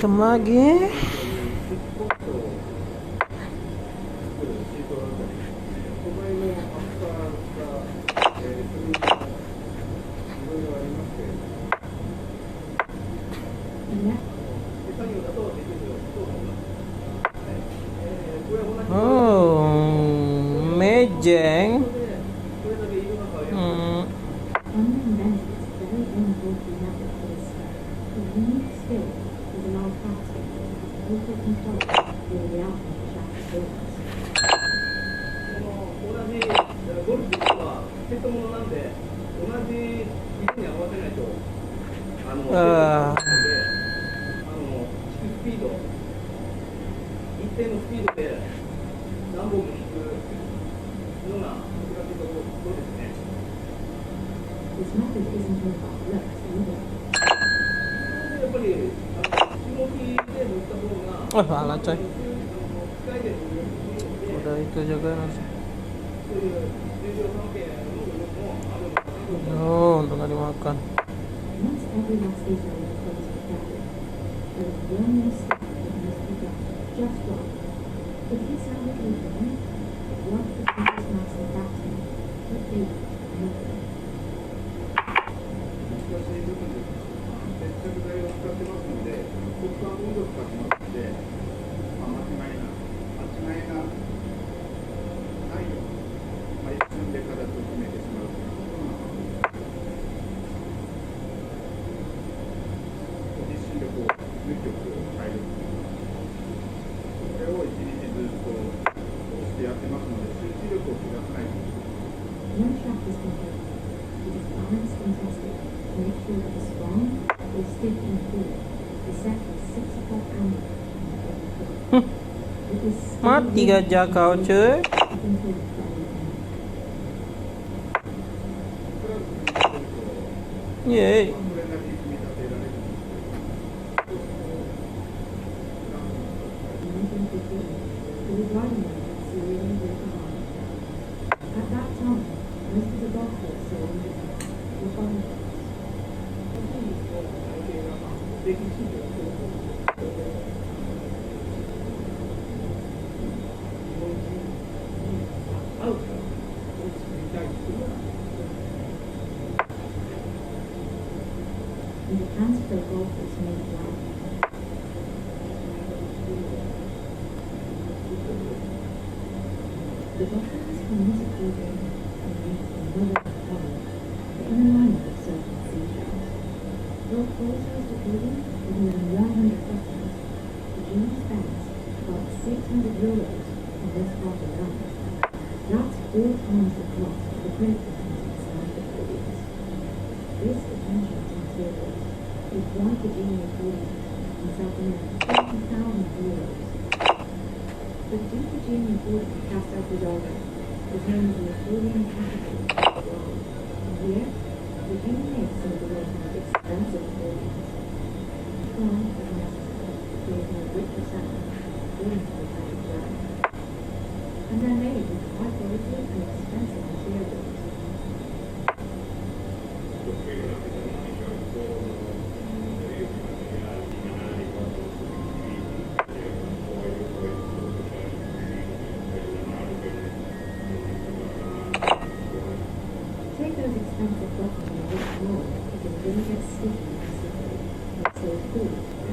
Hitam lagi. Oh, mejeng. Salah coy. Udah itu juga nasi. Oh, untuk nggak dimakan. Mati gajah kau cuy. Yeay.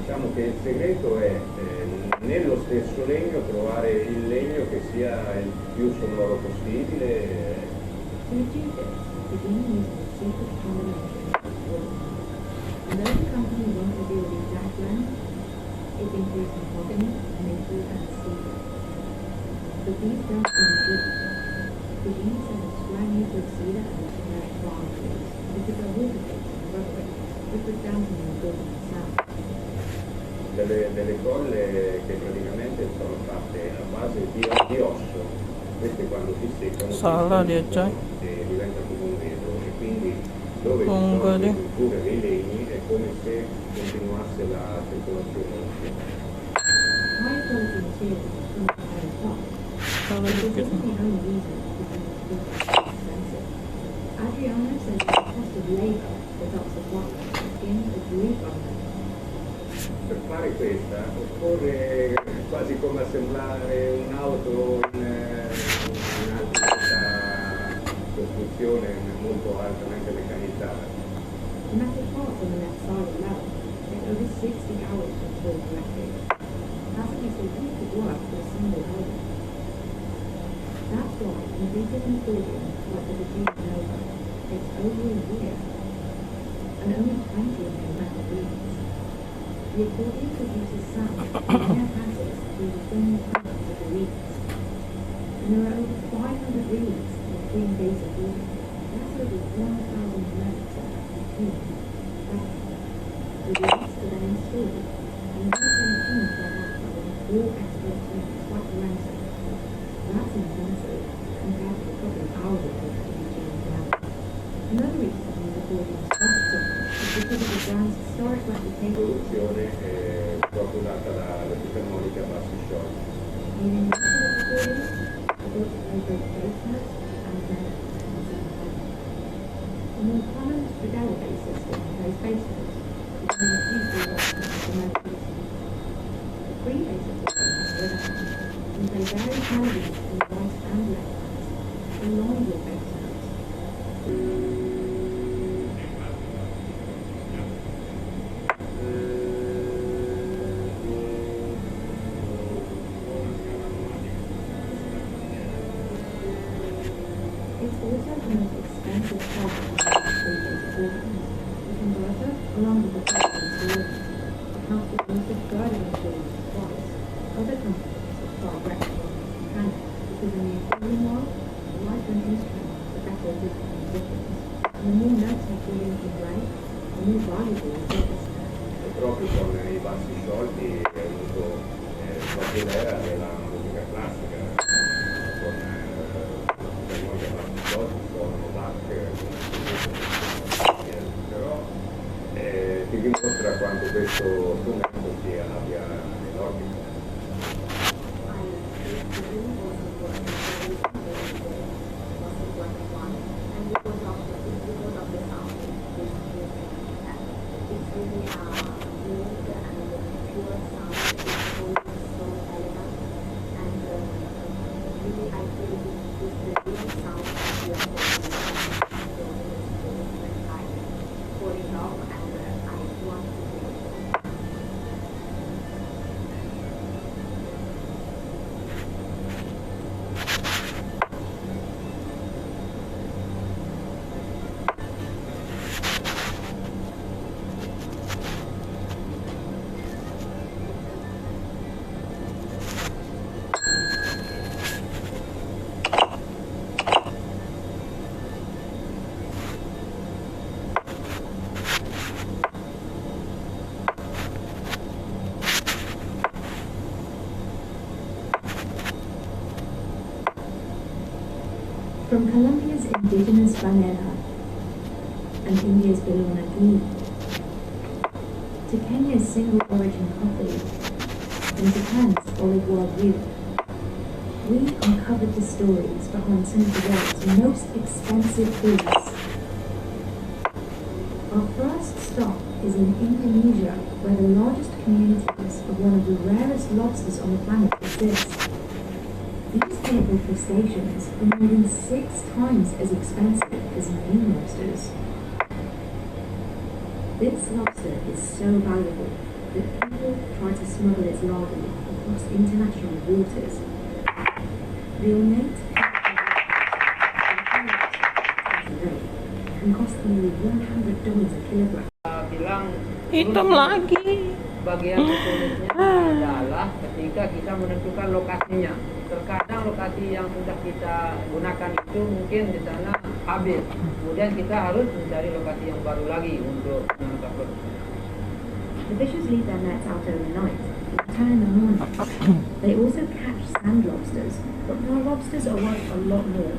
Diciamo che il segreto è nello stesso legno trovare il legno che sia il più sonoro possibile. Delle colle che praticamente sono fatte a base di osso, queste quando si seccano Salah dia coy. diventa come un vetro, e quindi dove ci sono le culture dei legni è come se continuasse la circolazione. Per fare questa occorre quasi come assemblare un'auto in alta costruzione molto altamente meccanizzata. The metal parts on the left side of level take over 60 hours to install correctly. That's at least a week of work for a single element. That's why completing an accordion like the Virginia Nova takes over a year, and only 20 of them metal beads. The accordion produces sound when air passes through the thin fibers of the reeds. And there are over 500 reeds in a 3-base accordion. That's over 1,000 notes of between. The reeds are then installed, and these then tuned by that by all expert tuners like Lorenzo. That's intensive compared to the couple of hours it takes to be tuned down. Another reason these accordions cost so much is because of the brand's historic reputation. Produzione proprio data dalla fisarmonica bassi sciolti. Meaning the accordions are built to play both bass notes and melodies at the same time. The more common Speedrun bass system plays bass notes, which may refuse to work with the melodies. The free bass system, on the other hand, can play various melodies in the right and left hands, along with bass notes. It's also the most expensive part of the three-base accordions. The converter, along with the cost of installing, accounts for almost a third of installers' price. Other companies are far reputable and panic because in the accordion world, the lighter an instrument, the better it is for musicians. And the more notes an accordion can play, the more valuable it is. E proprio con i bassi sciolti è venuto proprio l'era della musica classica, con la musica bassi sciolti, suonano Bach, però ti dimostra quanto questo strumento abbia enormi From Colombia's indigenous banana and India's bologna ghee, to Kenya's single origin coffee and Japan's olive oil view, we uncovered the stories behind some of the world's most expensive foods. Our first stop is in Indonesia, where the largest communities of one of the rarest lobsters on the planet exist. These colourful crustaceans are more than 6 times as expensive as marine lobsters. This lobster is so valuable that people try to smuggle its larvae across international waters. The ornate can cost nearly $100 a kilogram. Hitam lagi. Bagian sulitnya adalah ketika kita menentukan lokasinya. Terkadang lokasi yang sudah kita gunakan itu mungkin di sana habis. Kemudian kita harus mencari lokasi yang baru lagi untuk menangkap lobster. The fishers leave their nets out overnight and return in the morning. They also catch sand lobsters, but pearl lobsters are worth a lot more.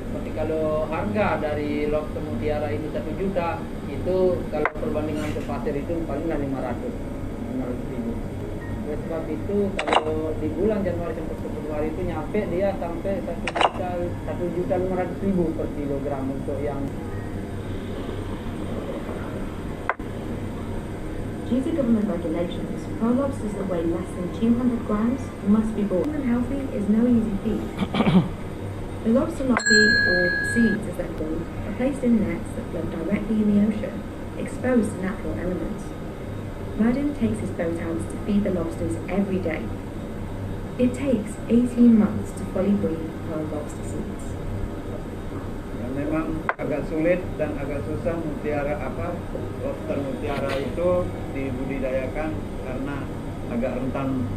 Seperti kalau harga dari lobster mutiara itu 1 juta, itu kalau perbandingan ke pasir itu palinglah 500 ribu. Oleh sebab itu kalau di bulan Januari sampai Februari itu nyampe dia sampai 1.500.000 per kilogram untuk yang Due to government regulations, pearl lobsters that weigh less than 200 grams must be bought. Keeping them healthy is no easy feat. The lobster larvae, or seeds as they're called, are placed in nets that float directly in the ocean, exposed to natural elements. Madden takes his boat out to feed the lobsters every day. It takes 18 months to fully breed pearl lobster seeds. Ya, memang agak sulit dan agak susah lobster mutiara itu dibudidayakan karena agak rentan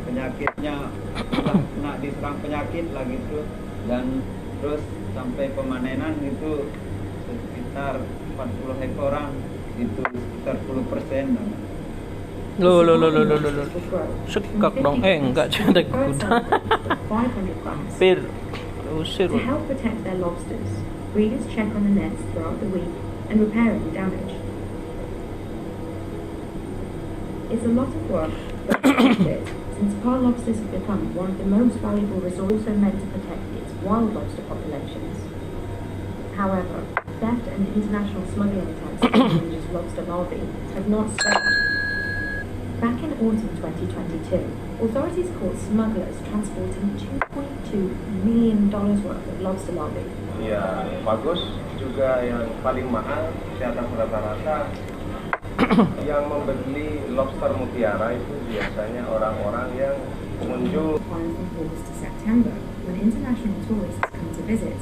penyakitnya, kena diserang penyakit lah gitu, dan terus sampai pemanenan itu sekitar 40 hekoran itu sekitar 10%. Loh. Sekak dong. Enggak, cuma kuda. Pir. Usir. To help protect their lobsters, breeders check on the nets throughout the week and repair any damage. It's a lot of work, but it's worth it, since pearl lobsters have become one of the most valuable resources meant to protect its wild lobster populations. However, theft and international smuggling attempts to dangerous lobster larvae have not stopped. Back in autumn 2022, authorities caught smugglers transporting $2.2 million worth of lobster larvae. Ya bagus, juga yang paling mahal di atas rata-rata. Yang membeli lobster mutiara itu biasanya orang-orang yang pengunjung. From August to September, when international tourists come to visit.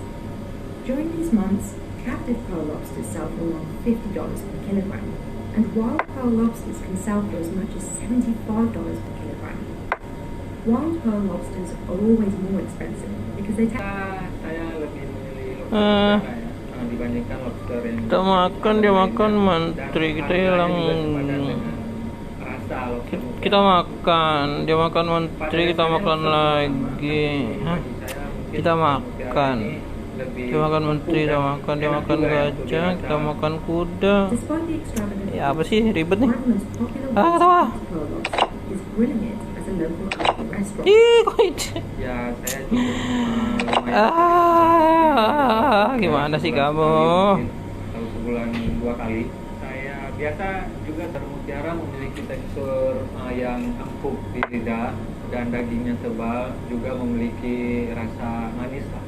During these months, captive pearl lobsters sell for around $50 per kilogram, and wild pearl lobsters can sell for as much as $75 per kilogram. Wild pearl lobsters are always more expensive because they Saya lebih memilih lobster ya, dibandingkan lobster yang Kita makan, dia makan, menteri kita hilang. Kita makan, dia makan menteri, kita makan lagi. Hah? Kita makan. Dia makan menteri, dia makan gajah, kita makan kuda. Despite the extravagant Ya apa sih, ribet nih. one of the most popular Ketawa. ways to eat pearl lobster is grilling it as a local outdoor restaurant. Ih, kok itu? ya saya cukup lumayan Gimana sih kamu? Kalau sebulan 2 kali. Saya biasa juga mutiara memiliki tekstur yang empuk di lidah dan dagingnya tebal, juga memiliki rasa manis lah.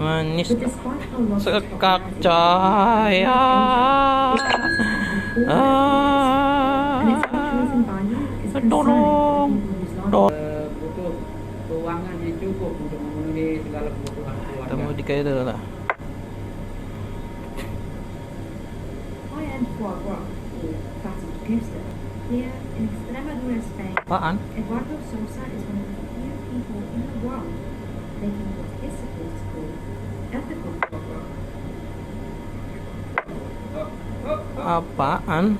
Manis. But despite how lobsters' Sekak popularity, cahaya. and its fluctuating value is concerning for Tolong. people whose lives Butuh keuangan yang cukup untuk memenuhi segala kebutuhan Kita mau keluarga. dikaya dulu lah. high-end foie gras, or fatted goose. Here in Extremadura, Spain, Apaan? Eduardo Sosa is one of the few people in the world making what his supporters call ethical foie gras. Apaan?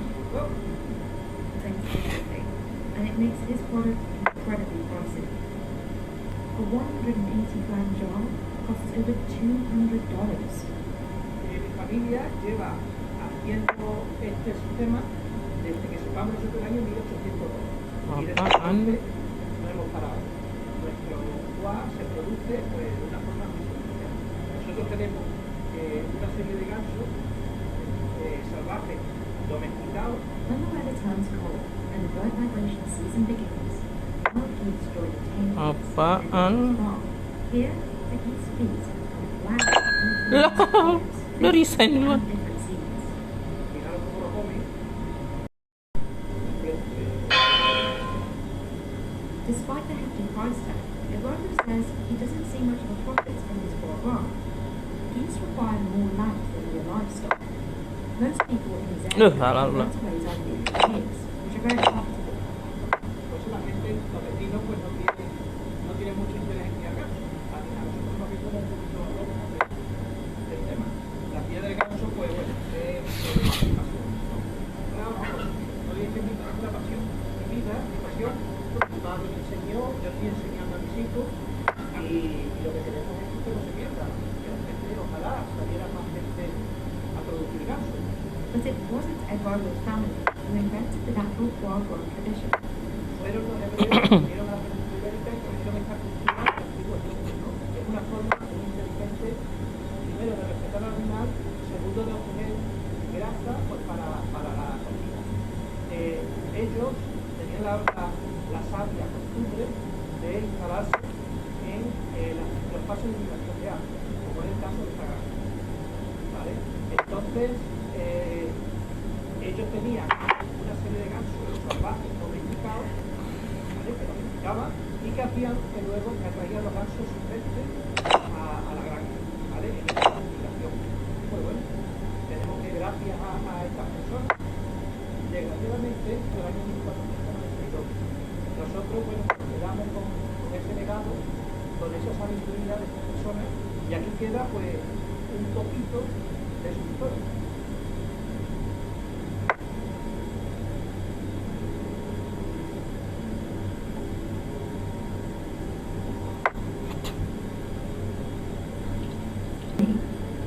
Thanks to everything, and it makes his product incredibly pricey. A 180-gram jar costs over $200. Mi familia lleva haciendo este sistema desde que sepamos nosotros el año 1802. Y desde Apaan? entonces no hemos parado. Nuestro foie se produce pues, de una forma muy sencilla. Nosotros tenemos una serie de gansos salvajes domesticados. When the weather turns cold and the bird migration season begins, wild geese join the tame geese Apaan? and the farm. Here, the geese feast on flowers Lah, and udah resign duluan. different seeds. Fijaros cómo lo comen. Despite the hefty price tag, Eduardo says he doesn't see much of a profit from his foie gras. Geese require more land than real livestock. Most people in his area salah pula. want to raise only pigs, which are very profitable. Por eso la gente, los vecinos, pues no tienen mucho interés en criar gansos. A nosotros nos vemos un poquito locos del tema. La cría del ganso, pues bueno, es pasión. Claro, no le entendí la pasión. Mi vida, mi pasión, mi padre me enseñó, yo estoy enseñando a mis hijos y lo que queremos es que no se pierda. Que la gente, ojalá saliera más gente a producir ganso. But it wasn't Eduardo's family who invented the natural foie gras tradition. Fueron los hebreos que vinieron a la península ibérica y trajeron esta cultura antigua, ¿no? Es una forma muy inteligente, primero de respetar al animal, segundo de obtener grasa pues, para la salchicha. ellos tenían la sabia costumbre de instalarse en los pasos de migración de agua, como en el caso de esta granja, ¿vale? Entonces, ellos tenían una serie de gansos salvajes domesticados, ¿vale? Que domesticaban y que hacían que luego que atraían los gansos silvestres a la granja, ¿vale? En esta migración. Pues bueno, tenemos que gracias a estas personas, desgraciadamente, en el año 1492, nosotros, bueno, nos quedamos con ese legado, con esa sabiduría de estas personas, y aquí queda, pues, un poquito de su historia.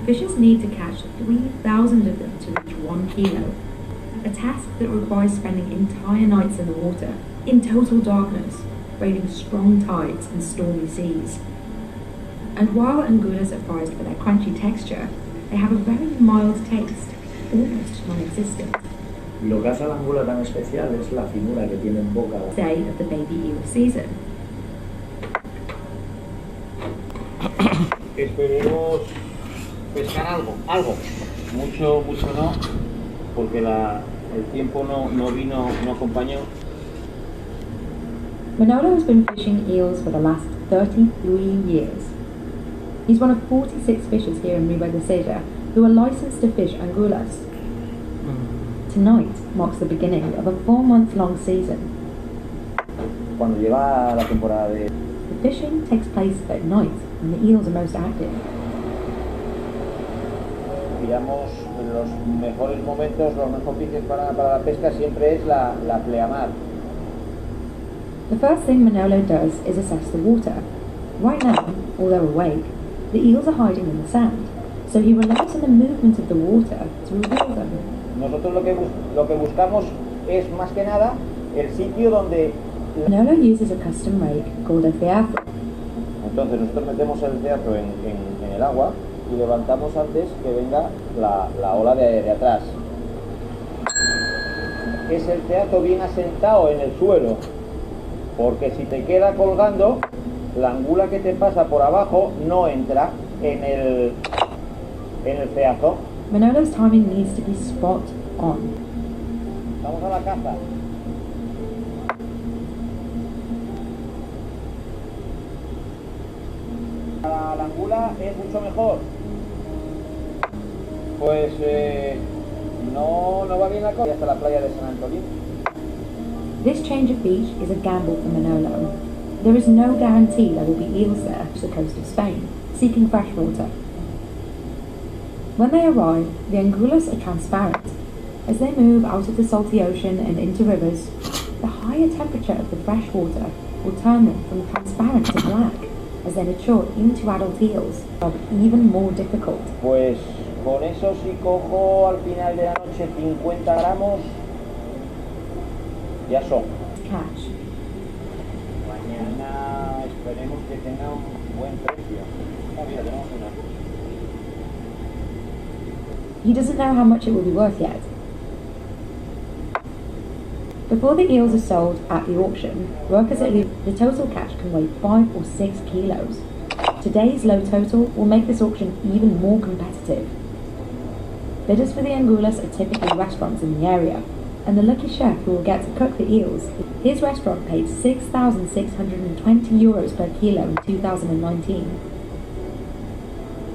Fishers need to catch 3,000 of them to reach 1 kilo, a task that requires spending entire nights in the water, in total darkness, braving strong tides and stormy seas. And while angulas are prized for their crunchy texture, they have a very mild taste, almost non-existent. Lo que hace a la angula tan especial es la finura que tiene en boca. Day of the baby eel season. Esperemos pescar algo, mucho no, porque el tiempo no vino, no acompañó. Manolo has been fishing eels for the last 33 years. He's one of 46 fishers here in Rio de Seja who are licensed to fish angulas. Tonight marks the beginning of a 4-month-long season. Cuando llega la temporada de... The fishing takes place at night when the eels are most active. Digamos, en los mejores momentos, los mejores piques para la pesca siempre es la pleamar. The first thing Manolo does is assess the water. Right now, although awake, the eels are hiding in the sand, so he relies on the movement of the water to reveal them. Nosotros lo que buscamos es más que nada el sitio donde... Manolo uses a custom rake called a fiazo. Entonces nosotros metemos el ceazo en el agua y levantamos antes que venga la ola de atrás. Es el ceazo bien asentado en el suelo, porque si te queda colgando, la angula que te pasa por abajo no entra en el ceazo. Manolo's timing needs to be spot on. Vamos a la caza. La angula es mucho mejor. Pues no va bien la cosa hasta la playa de San Antonio. This change of beach is a gamble for Manolo. There is no guarantee there will be eels there to the coast of Spain, seeking fresh water. When they arrive, the angulas are transparent. As they move out of the salty ocean and into rivers, the higher temperature of the fresh water will turn them from transparent to black. As they mature into adult eels, are even more difficult. Pues con eso si cojo al final de la noche 50 gramos, ya son. Catch. Mañana esperemos que tenga un buen precio. Mira, tenemos una. He doesn't know how much it will be worth yet. Before the eels are sold at the auction, workers at the total catch can weigh 5 or 6 kilos. Today's low total will make this auction even more competitive. Bidders for the angulas are typically restaurants in the area, and the lucky chef who will get to cook the eels, his restaurant paid €6,620 per kilo in 2019.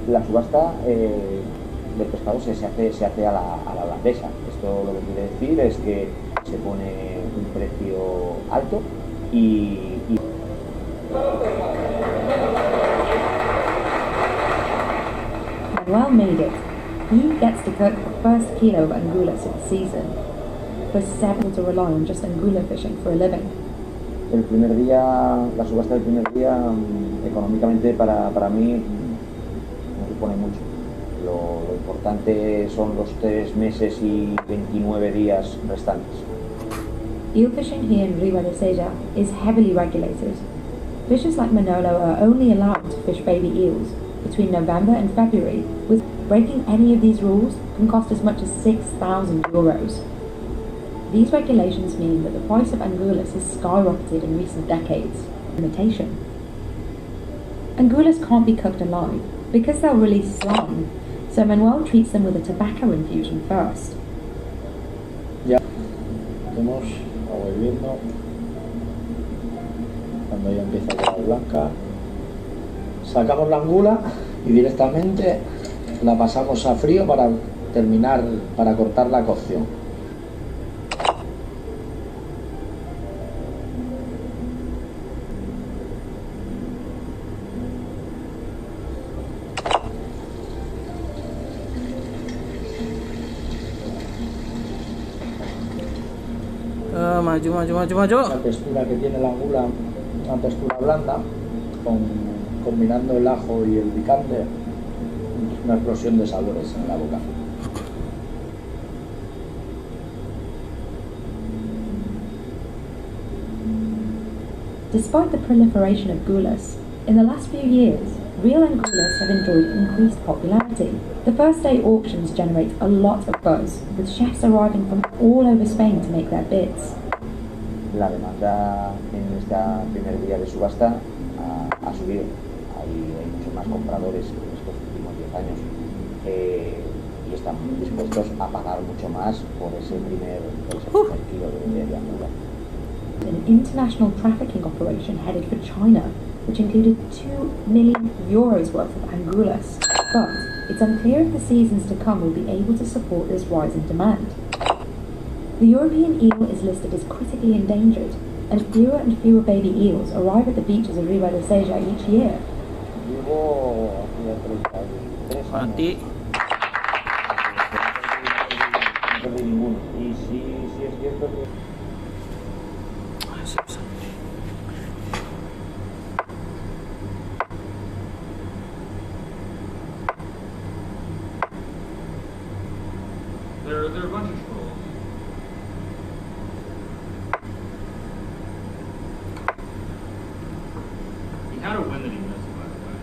La subasta del pescado se hace a la holandesa. Esto lo que quiere decir es que se pone un precio alto y Manuel made it. He gets to cook the first kilo of angulas of the season. For 7 to rely on just angula fishing for a living. el primer día, la subasta del primer día, económicamente para mí no supone mucho. Lo importante son los 3 meses y 29 días restantes. Eel fishing here in Rio de Seja is heavily regulated. Fishers like Manolo are only allowed to fish baby eels between November and February, with breaking any of these rules can cost as much as €6,000. These regulations mean that the price of angulas has skyrocketed in recent decades. Limitation. Angulas can't be cooked alive because they'll release slime, so Manuel treats them with a tobacco infusion first. Ya metemos agua hirviendo. Cuando ya empieza a quedar blanca, sacamos la angula y directamente la pasamos a frío para terminar, para cortar la cocción. Maju. La textura que tiene la angula, una textura blanda, combinando el ajo y el picante, una explosión de sabores en la boca. Despite the proliferation of gulas, in the last few years, real angulas have enjoyed increased popularity. The first day auctions generate a lot of buzz, with chefs arriving from all over Spain to make their bids. La demanda en este primer día de subasta ha subido. Hay muchos más compradores en estos últimos 10 años y están dispuestos a pagar mucho más por ese primer kilo de angula. An international trafficking operation headed for China, which included €2 million worth of angulas. But it's unclear if the seasons to come will be able to support this rise in demand. The European eel is listed as critically endangered, and fewer baby eels arrive at the beaches of Riva de Seja each year. Llevo hacía 3 años. Mati. No perdí ninguno. Y sí es cierto que There are a bunch of trolls. He had a win that he missed, by the way.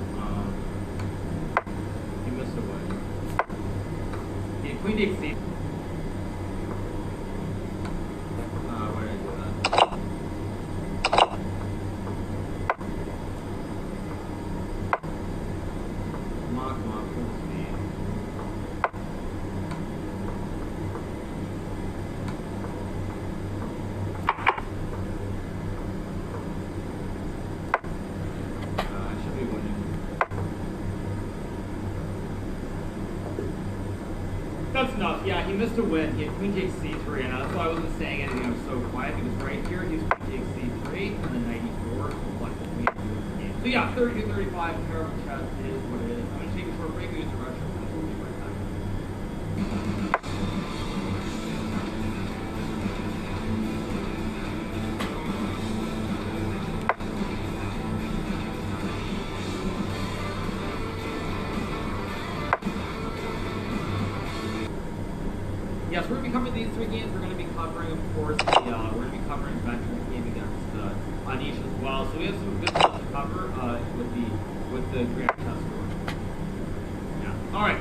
He missed a win. He had Queen Dake C. Why did I do that? Come on, full speed. That's enough. Yeah, he missed a win. He had Queen takes C3, and that's why I wasn't saying anything. I was so quiet because right here he was Queen takes C3 and then 94 so like the Queen game. So yeah, 32-35. Terrible chess. It is what it is. I'm gonna take a short break. Use the restroom. And we'll be right back. Yes, we're going to be covering these 3 games. We're going to be covering, of course, we're going to be covering Veterans game against Anish as well. So we have some good stuff to cover with the Grand Chess score. Yeah. All right.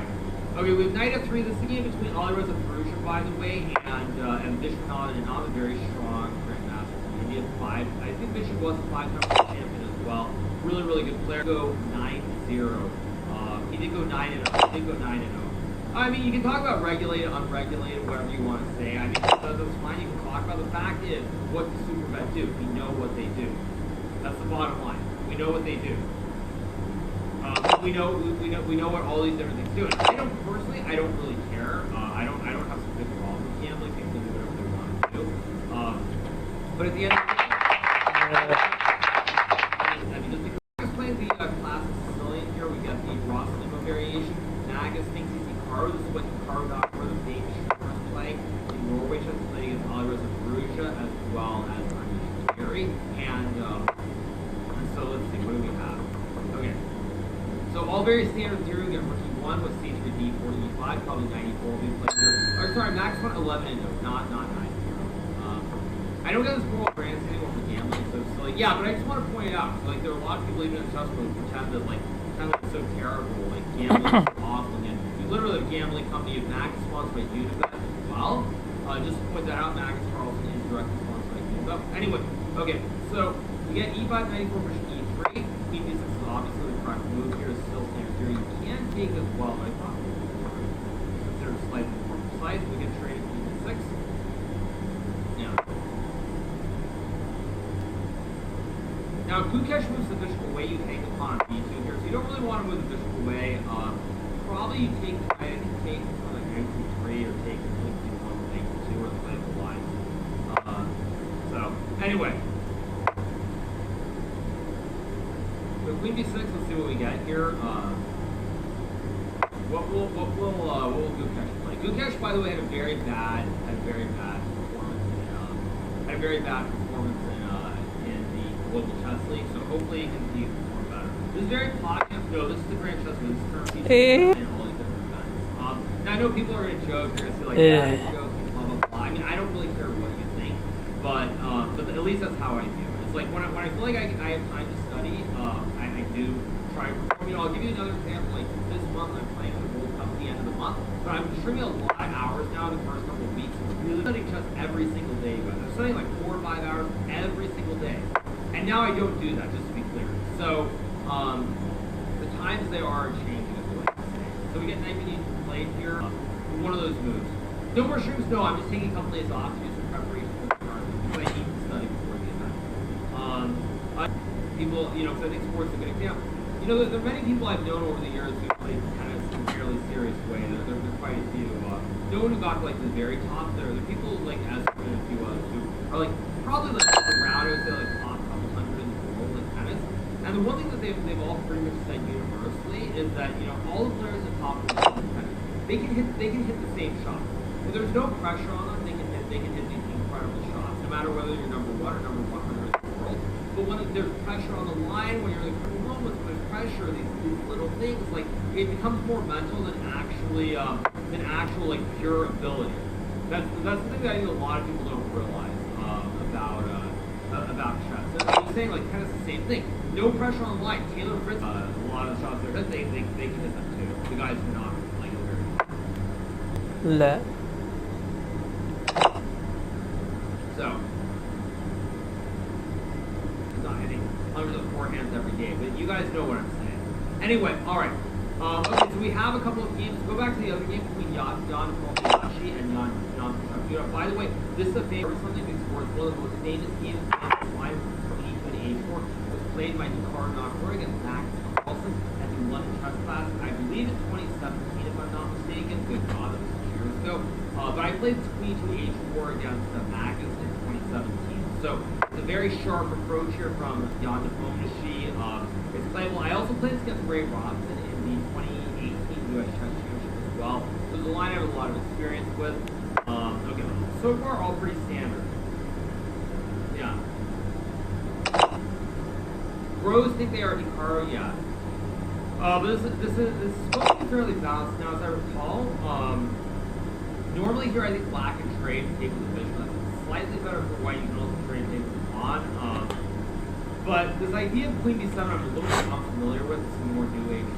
Okay, we have Knight F3. This is the game between Alireza Farusha, by the way, and Vishwanath, and not a very strong grandmaster from India. I think Vishnu was a 5-time champion as well. Really, really good player. Go 9-0. He did go 9-0. I mean, you can talk about regulated, unregulated, whatever you want to say. I mean, that's fine. You can talk about the fact is what the super vet do. We know what they do. That's the bottom line. We know what they do. We know what all these different things do. And I don't really care. I don't have some big problem with gambling. People can do whatever they want to do. But at the end of the day, I mean, just because I'm playing the classic Sicilian here, we got the Ross Limo variation. Nagas thinks he's Hikaru. This is what Hikaru got for the Danish first play. In Norway, just playing against Alireza Farusha as well as Anish Gary. And so let's see, what do we have? Okay. So all very standard theory. We got rookie 1 with C3, D4, E5, probably 94 will be played here. Or sorry, max 1, 11 and no, not 9-0. I don't get this moral grants anymore for gambling, so it's silly. Yeah, but I just want to point it out. So, like, there are a lot of people even in chess who pretend that it's so terrible, like gambling is awful. And you literally have a gambling company, Max sponsored by Unibet as well. Just to point that out, Magnus Carlsen is directly sponsoring things up. Anyway, okay, so we get e5, 94, push e3. Queen b6 is obviously the correct move here. Is still standard here. You can take as well. I thought consider slightly more precise. We can trade queen b6. Yeah. Now, if Gukesh moves the bishop away, you hang the pawn on b2 here. So you don't really want to move the bishop away. Probably you take, I can take like knight c3 or take like d1, knight c2, or the play of the line. So anyway, with queen b6, let's see what we get here. What will Gukesh play? Gukesh, by the way, had a very bad performance in the Global Chess League. So hopefully he can perform better. This is very popular. No, this is the Grand Chess League. This is current feature in all these different events. Now I know people are gonna joke. They're gonna say like, yeah, joke, blah blah blah. I mean, I don't really care what you think, but at least that's how I view it. It's like when I feel like I have time to study, I do try to perform. You know, I'll give you another example. Like this month, I'm playing the World Cup at the end of the month, but I'm streaming a lot of hours now. The first couple of weeks, really studying chess every single day. But I'm studying like 4 or 5 hours every single day, and now I don't do that. Just to be clear. So the times they are changing, is what I'm saying. So we get knight b8 played here. One of those moves. No more streams. No, I'm just taking a couple days off to do some preparation for the tournament because I need to study before the event. People, you know, because I think sports is a good example. You know, there are many people I've known over the years who play tennis in a fairly serious way. There are quite a few. No one who got to like the very top. There are people like as good as you who are like probably like around, I would say like top couple hundred in the world in tennis. And the one thing that they've all pretty much said universally is that, you know, all the players at top of the world in tennis, they can hit the same shot. If there's no pressure on them, they can hit these incredible shots, no matter whether you're number 1 or number 100 in the world. But when there's pressure on the line, when you're in the moments, when there's pressure, these little things, like it becomes more mental than actual like pure ability. That's the thing that I think a lot of people don't realize about chess. So I was saying, like, tennis is the same thing. No pressure on the line. Taylor Fritz, a lot of the shots they're hitting, they can hit them too. The guys who are not playing it very well. لا. So he's not hitting hundreds of forehands every game, but you guys know what I'm saying. Anyway, all right. Okay, so we have a couple of games. Go back to the other game between Jan Kobayashi and Jan Kobayashi. By the way, this is a favorite something big sports. One of the most famous games in line from E2 to H4 was played by Ricardo Nakamura against Magnus Carlsen at the London Chess Class. I believe in 2017, if I'm not mistaken. Good God, that was 2 years ago. But I played Queen to H4 against Magnus in 2017. So it's a very sharp approach here from Jan Kobayashi. It's playable. I also played this against Ray Robson in the 2018 U.S. Chess Championship as well. So it's a line I have a lot of experience with. Okay, so far all pretty standard. Yeah. Bros think they are Hikaru, yeah. But this is supposed to be fairly balanced now, as I recall. Normally here I think black and trade take with the bishop. That's slightly better for white. You can also trade take with the pawn. But this idea of queen b7 I'm a little bit unfamiliar with. It's some more new age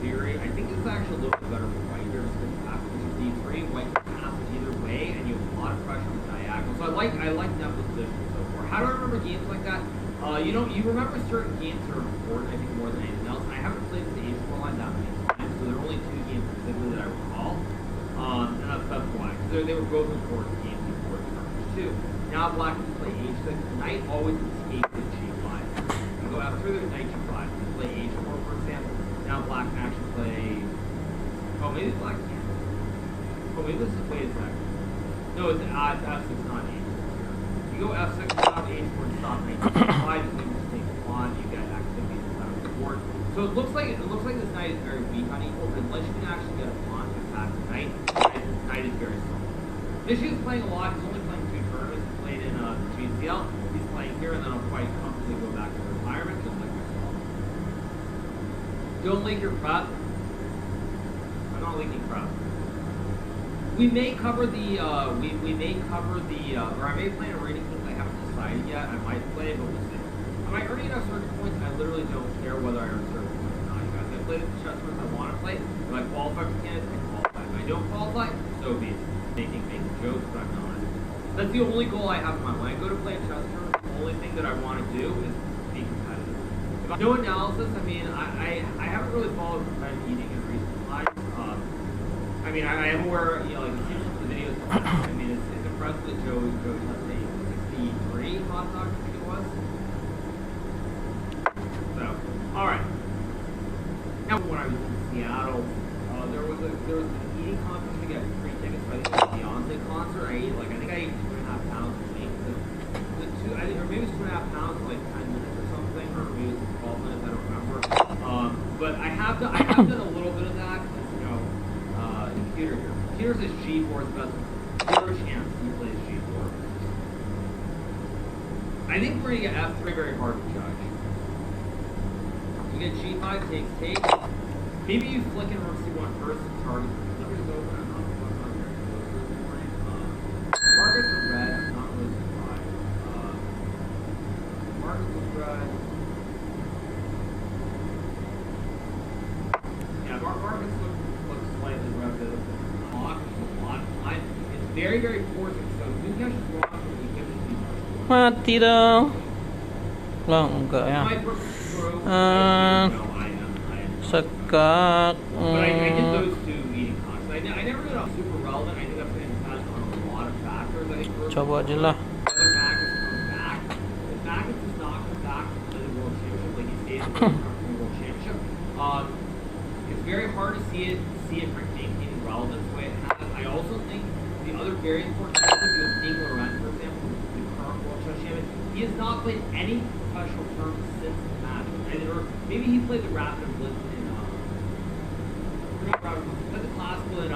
theory. I think it's actually a little bit better for white here because after bishop d3, white can pass it either way, and you have a lot of pressure on the diagonal. So I like that position so far. How do I remember games like that? You know, you remember certain games that are important, I think, more than anything else. And I haven't played this H4 line that many times, so there are only 2 games specifically that I recall. And that's why. Because they were both important games before the tournament too. Now black can play h6. Knight always escapes with g5. You go after their knight g5. You play h4, for example. Now black can actually play. Oh, maybe black can't. Oh, maybe this is. Wait a second. No, it's f6, not h6 here. You go f6, stop h4, and stop knight g5. You can just take the pawn. You get activity inside of the board. So it looks like this knight is very weak on e4, but unless you can actually get a pawn to attack the knight, knight is very strong. Nishi is playing a lot. He's only playing 2 tournaments. He played in GCL. He's playing here, and then I'll quite comfortably go back to retirement, just like myself. Don't leak your prep. I'm not leaking prep. We may cover the, or I may play a rating game I haven't decided yet. I might play, but we'll see. Am I earning enough certain points? I literally don't care whether I earn certain points or not, you guys. I played at the chess tournaments I want to play. If I qualify for Canada, I qualify. If I don't qualify, so be it. Making jokes, but I'm not. That's the only goal I have in my mind. When I go to play at Chester, the only thing that I want to do is be competitive. No analysis. I mean, I haven't really followed competitive eating in recent times. I mean, I am aware, you know, like, see some of the videos. I mean, it's impressive that Joe has a 63 hot dog, I think it was. So, all right. Now, when I was in Seattle, there was an eating contest to get free tickets. I think it was a Beyonce concert. I think I ate 2.5 pounds of meat. Or maybe it was 2.5 pounds in like 10 minutes or something, or maybe it was 12 minutes. I don't remember. But I have done a little bit of that. You know, computer here. Computer says G4 is the best. Zero chance he plays G4. I think we're gonna get F3 very hard to judge. You get G5 takes. Maybe you flick in rook C1 first and target. Numbers open. I'm not very close to this point. Markets are red. I'm not really surprised. Markets are red. Yeah, markets look slightly red. It's very, very forcing. So Dukesh is wrong, but we give it to Mati dong. Lah, enggak ya. Sekak. But I did those two eating contests. I never did a super relevant. I think that's going to depend on a lot of factors. I think first, Coba aja lah. whether Magnus comes back. If Magnus does not come back to the World Championship, like he stays in the World Championship, it's very hard to see it maintaining relevance the way it has. I also think the other very important thing is you have Ding Laurent, for example, the current World Chess Champion. He has not played any professional tournaments since the match. Or maybe he played the Rapid and Blitz in the classical in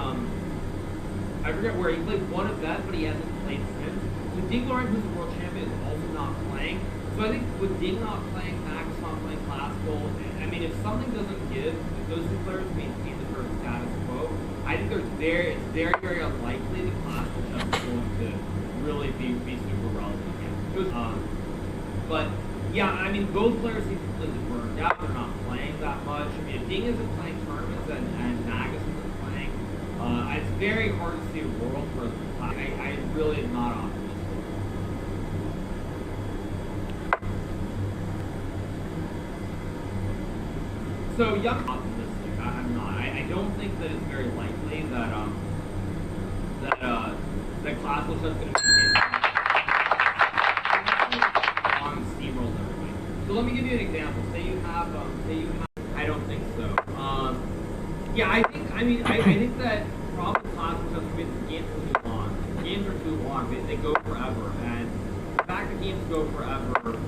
I forget where he played one event, but he hasn't played since. So Ding Laurent, who's the world champion, is also not playing. So I think with Ding not playing, Magnus not playing classical, I mean, if something doesn't give, if those two players maintain the current status quo, I think it's very, very unlikely that classical chess is going to really be super relevant again. But yeah, I mean, both players seem completely burned out. They're not playing that much. I mean, if Ding isn't playing tournaments and Magnus isn't playing, it's very hard to see a world where I really am not optimistic. So, young optimistic. I'm not. I don't think that it's very likely that that classical chess is going to be on steamroll everybody. So let me give you an example. Say you have. I don't think so. Yeah, I think that probably classical chess because the games are too long. Games are too long. They go forever, and the fact that games go forever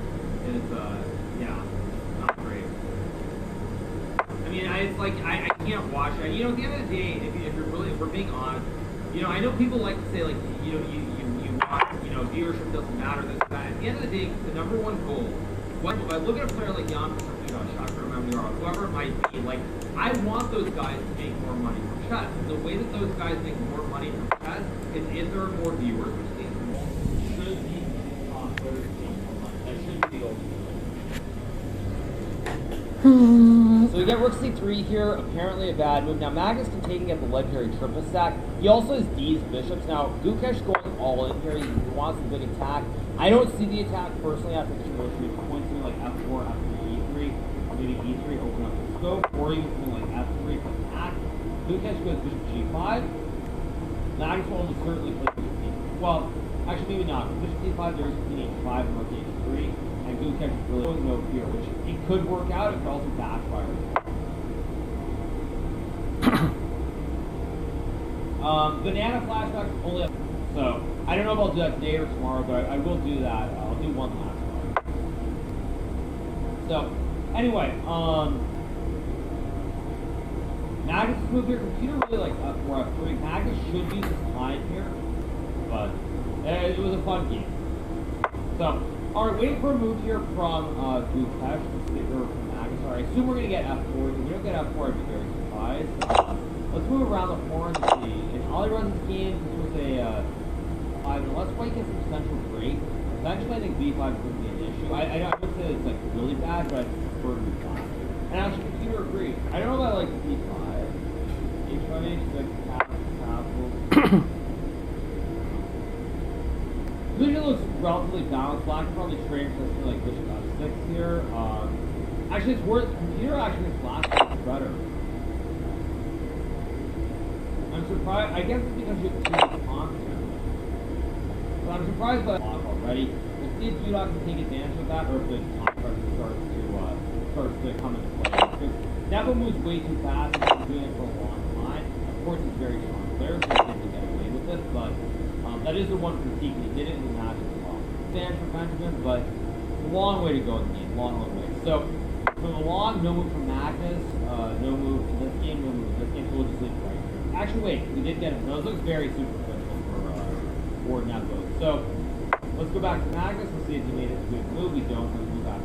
is not great. I mean, it's like I can't watch it. You know, at the end of the day, if we're being honest, you know, I know people like to say like you watch, you know, viewership doesn't matter, this, that. At the end of the day, the number one goal. If I look at a player like Jan whoever it might be, like, I want those guys to make more money from chess. And the way that those guys make more money from chess is if there are more viewers, which they should be that should be the goal. So we get rook c3 here, apparently a bad move. Now Magnus can take and get the legendary triple stack. He also has these bishops. Now Gukesh going all in here. He wants a big attack. I don't see the attack personally after Kiyoshi. Points something like f4 after e3, or maybe e3 open up the scope, or even something like f3 for attack. Gukesh goes bishop g5. Magnus will almost certainly play bishop d5. Well, actually maybe not. Bishop d5, there's queen h5 and rook h3. And Gukesh is really going no fear, which it could work out, it could also backfire. Banana flashbacks only up. So, I don't know if I'll do that today or tomorrow, but I will do that. I'll do one last one. So, anyway, Magnus' move here, computer really likes f4, f3. Magnus should use his time here, but it was a fun game. So, alright, waiting for a move here from Gukesh, or from Magnus. Alright, I assume we're going to get f4. If we don't get f4, I'd be very surprised. Let's move around the horn and see. And all he runs this game, this was a 5, unless white gets some central break. Eventually, I think b5 is going to be an issue. I would say it's like really bad, but I prefer b5. And actually, computer agreed. I don't know about like b5. h5, like castle. Vision looks relatively balanced. Black can probably trade for something like bishop f6 here. Actually, it's worth. Computer actually thinks black is better. I'm surprised. I guess it's because you have two pawns here. But I'm surprised by block already. We'll see if Udon can take advantage of that, or if the pawn pressure starts to come into play. Because Neville moves way too fast. He's been doing it for a long time. Of course, he's very strong player, so he can get away with this. But that is the one critique. He did it in the match as well. Stand for Benjamin, but a long way to go in the game. Long way. So from the long, no move from Magnus, no move in this game, no move in this game. So we'll just leave it right here. Actually, wait, we did get him. Those look very superficial for Neville. So let's go back to Magnus and see if he made it a good move. We don't. We'll move back.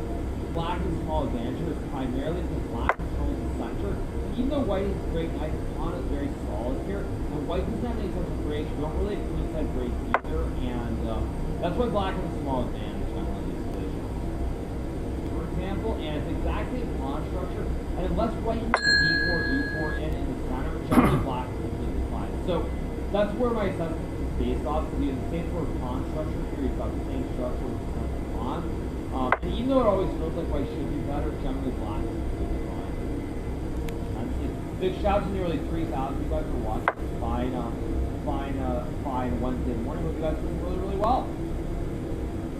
Black's small advantage is primarily because Black controls the center. Even though White is great, Knight pawn is very solid here. And White doesn't have any central break. You don't really have queenside break either, and that's why Black has a small advantage on one of these positions. For example, and it's exactly a pawn structure. And unless White moves d4, e4 in the center, generally Black is completely fine. So that's where my assessment is based off. Because you have the same sort of pawn structure here. You've got the same structure with the center pawn. And even though it always feels like White should be better, generally Black is completely fine. Big shout out to nearly 3,000 you guys for watching. Fine Wednesday morning. Hope you guys are doing really, really well.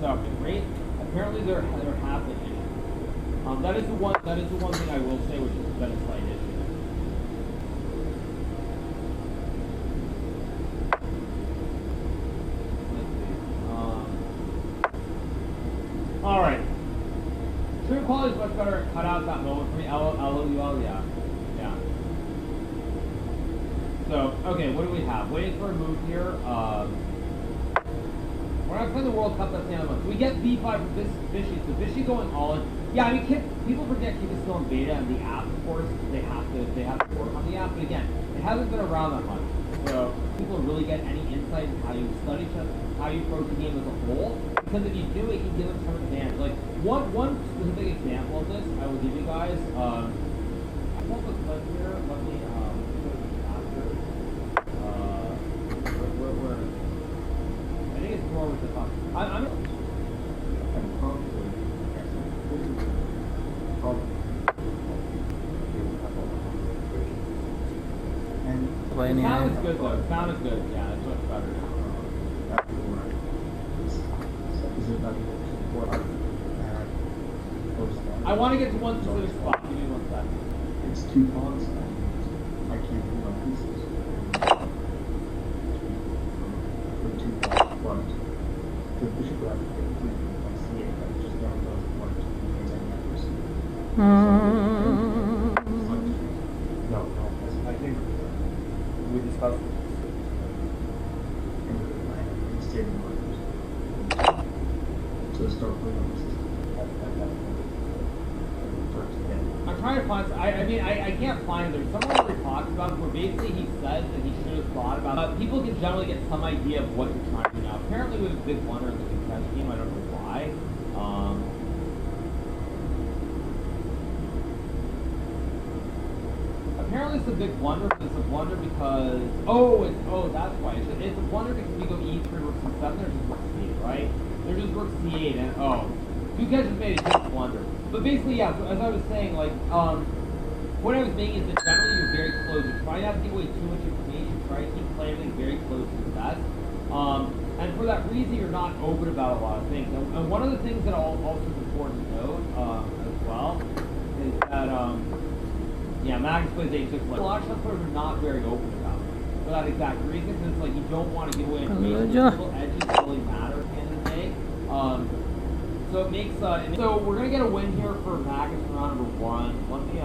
So great. Apparently there have been issues. That is the one thing I will say, which has been a slight issue. All right. Stream quality is much better. Cut out that moment for me. LOL, yeah. So, okay, what do we have? Waiting for a move here. We're not playing the World Cup, that's the other one. So we get B5 for Vishy. So Vishy going all in. Yeah, I mean, people forget Kip is still in beta, and the app, of course, they have to work on the app. But again, it hasn't been around that much. So people really get any insight into how you study, how you approach the game as a whole. Because if you do, it can give them some advantage. Like, one specific example of this, I will give you guys. I want the clip here. Let me, where I think it's more with the top. I'm sound is good though. Sound is good. Yeah, it's much better now. I want to get to one specific spot. Give me 1 second. It's 2 pawns. I can't do my pieces. For 2 pawns, but the bishop would have to get 3 if I see it, but it just never goes to 1 because I never see it. No, I think we discussed this. And stadium markers. So start putting on the system. I'm trying to find. I can't find it. There's someone where he talks about it where basically he says that he should have thought about. People can generally get some idea of what you're trying to do now. Apparently, with a big blunder in the success game, I don't know why. Apparently, it's a big blunder. But it's a blunder because that's why it's a blunder because we go e3 rook c7. There's just rook c8, right? There's just rook c8 and you guys just made a huge blunder. But basically, yeah, so as I was saying, like, what I was making is that generally you're very close. You're trying not to give away too much information, try to keep playing everything very close to the best. And for that reason, you're not open about a lot of things. And one of the things that also is important to note as well is that, Magnus plays h6. A lot of shot players are not very open about it for that exact reason, because it's like you don't want to give away information. Little edges really matter at the end of the day. So it makes so we're gonna get a win here for Magnus in round number 1. Let me